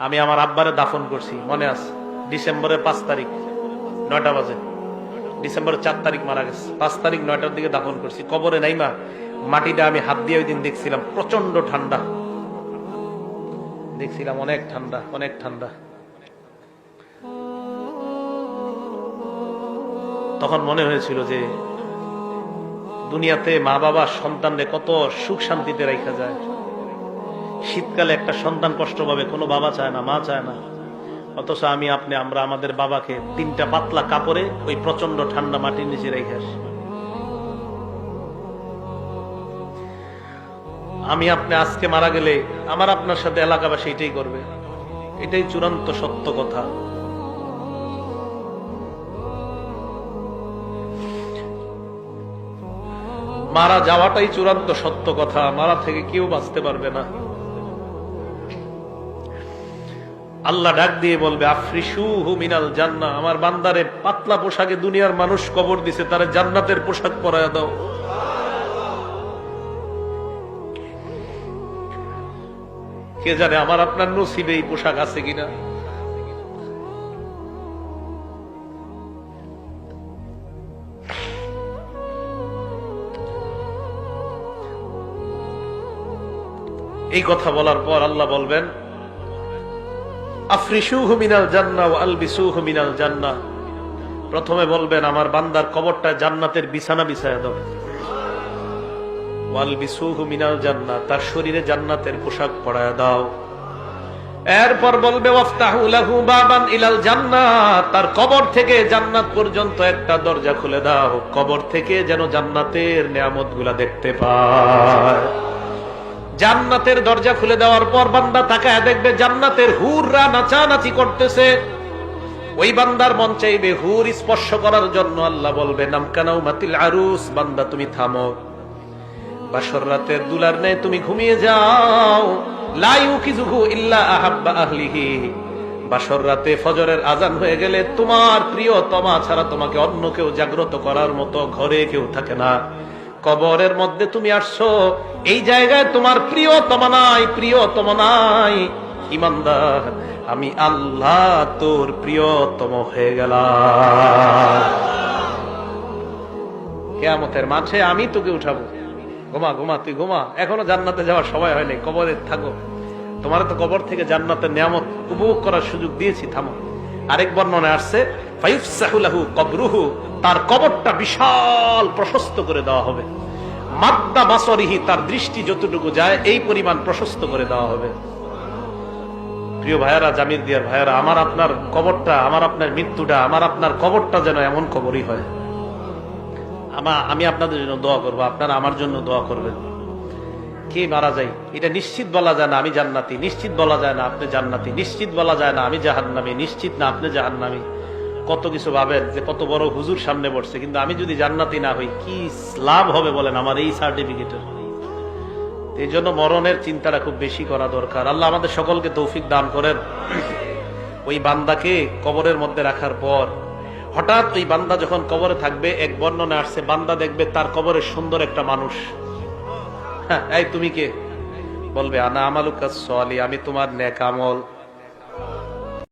আমি আমার আব্বারে দাফন করছি, মনে আছে? ডিসেম্বরের 5 তারিখ 9টা বাজে। ডিসেম্বরের 4 তারিখ মারা গেছে, 5 তারিখ 9টার দিকে দাফন করছি। কবরে নাইমা মাটিটা আমি হাত দিয়ে ওই দিন দেখছিলাম, প্রচন্ড ঠান্ডা দেখছিলাম, অনেক ঠান্ডা, অনেক ঠান্ডা। তখন মনে হয়েছিল যে দুনিয়াতে মা বাবা সন্তানরে কত সুখ শান্তিতে রাখা যায়। শীতকালে একটা সন্তান কষ্ট পাবে, কোনো বাবা চায় না, মা চায় না। অথচ আমরা আমাদের বাবাকে 3টা পাতলা কাপড়ে ওই প্রচন্ড ঠান্ডা মাটির নিচে রেখে আসি। আপনি আজকে মারা গেলে আমার আপনার সাথে এলাকাবাসী এটাই করবে, এটাই চূড়ান্ত সত্য কথা। মারা যাওয়াটাই চূড়ান্ত সত্য কথা, মারা থেকে কেউ বাঁচতে পারবে না। আল্লাহ ডাক দিয়ে বলবে, আফরিশুহু মিনাল জান্নাহ, আমার বান্দারে পাতলা পোশাকে দুনিয়ার মানুষ কবর দিছে, তারে জান্নাতের পোশাক পরায়া দাও। কে জানে আমার আপনার নসিবে এই পোশাক আছে কিনা। এই কথা বলার পর আল্লাহ বলবেন, আফরিশুহু মিনাল জান্নাহ ওয়া আলবিসুহু মিনাল জান্নাহ। প্রথমে বলবেন আমার বান্দার কবরটা জান্নাতের বিছানা বিছায়া দাও। ওয়া আলবিসুহু মিনাল জান্নাহ, তার শরীরে জান্নাতের পোশাক পরায়া দাও। এরপর বলবে ওয়াফতাহু লাহু বাবান ইলাল জান্নাহ, তার কবর থেকে জান্নাত পর্যন্ত একটা দরজা খুলে দাও, কবর থেকে যেন জান্নাতের নিয়ামতগুলা দেখতে পায়। জান্নাতের দরজা খুলে দেওয়ার পর বান্দা তাকায় দেখবে জান্নাতের হুররা নাচানাচি করতেছে। ওই বান্দার মন চাইবে হুর স্পর্শ করার জন্য। আল্লাহ বলবে নামকানাউ মাতিল আরুস, বান্দা তুমি থামো, বাসর রাতের দুলার নেই তুমি ঘুমিয়ে যাও। লা ইউকিযুহু ইল্লা আহাব্বা আহলিহি, বাসর রাতে ফজরের আজান হয়ে গেলে তোমার প্রিয়তমা ছাড়া তোমাকে অন্য কেউ জাগ্রত করার মতো ঘরে কেউ থাকে না। কবরের মধ্যে তুমি আসছো, এই জায়গায় তোমার প্রিয়তমা নাই, প্রিয়তম নাই। ইমানদার, আমি আল্লাহ তোর প্রিয়তম হয়ে গেলাম। কিয়ামতের মাঠে আমি তোকে উঠাবো। ঘুমা ঘুমা, তুই ঘুমা, এখনো জান্নাতে যাওয়ার সময় হয়নি, কবরে থাকো। তোমার তো কবর থেকে জান্নাতের নিয়ামত উপভোগ করার সুযোগ দিয়েছি, থামো। আরেক বর্ণনায় আসছে ফায়ুফসাহু লাহু কবরুহু, তার কবরটা বিশাল প্রশস্ত করে দেওয়া হবে। মাদ্দা বাসরিহি, তার দৃষ্টি যতটুকু যায় এই পরিমাণ প্রশস্ত করে দেওয়া হবে। প্রিয় ভাইয়ারা, জামির দিয়ার ভাইয়ারা, আমার আপনার কবরটা, আমার আপনার মৃত্যুটা, আমার আপনার কবরটা যেন এমন কবরই হয়। আমি আপনাদের জন্য দোয়া করবো, আপনারা আমার জন্য দোয়া করবেন। কে মারা যায় এটা নিশ্চিত বলা যায় না আমি জান্নাতি, নিশ্চিত বলা যায় না আপনি জান্নাতি, নিশ্চিত বলা যায় না আমি জাহান্নামী, নিশ্চিত না আপনি জাহান্নামী। কত কিছু ভাবেন যে কত বড় হুজুর সামনে বসছে, কিন্তু আমি যদি জান্নাতি না হই কি লাভ হবে বলেন আমার এই সার্টিফিকেটের। এই জন্য মরণের চিন্তাটা খুব বেশি করা দরকার। আল্লাহ আমাদের সকলকে তৌফিক দান করেন। ওই বান্দাকে কবরের মধ্যে রাখার পর হঠাৎ ওই বান্দা যখন কবরে থাকবে, এক বর্ণনা আসছে বান্দা দেখবে তার কবরে সুন্দর একটা মানুষ। হ্যাঁ, এই তুমি কে? বলবে আনা আমালুকাস সালিহ, আমি তোমার নেক আমল।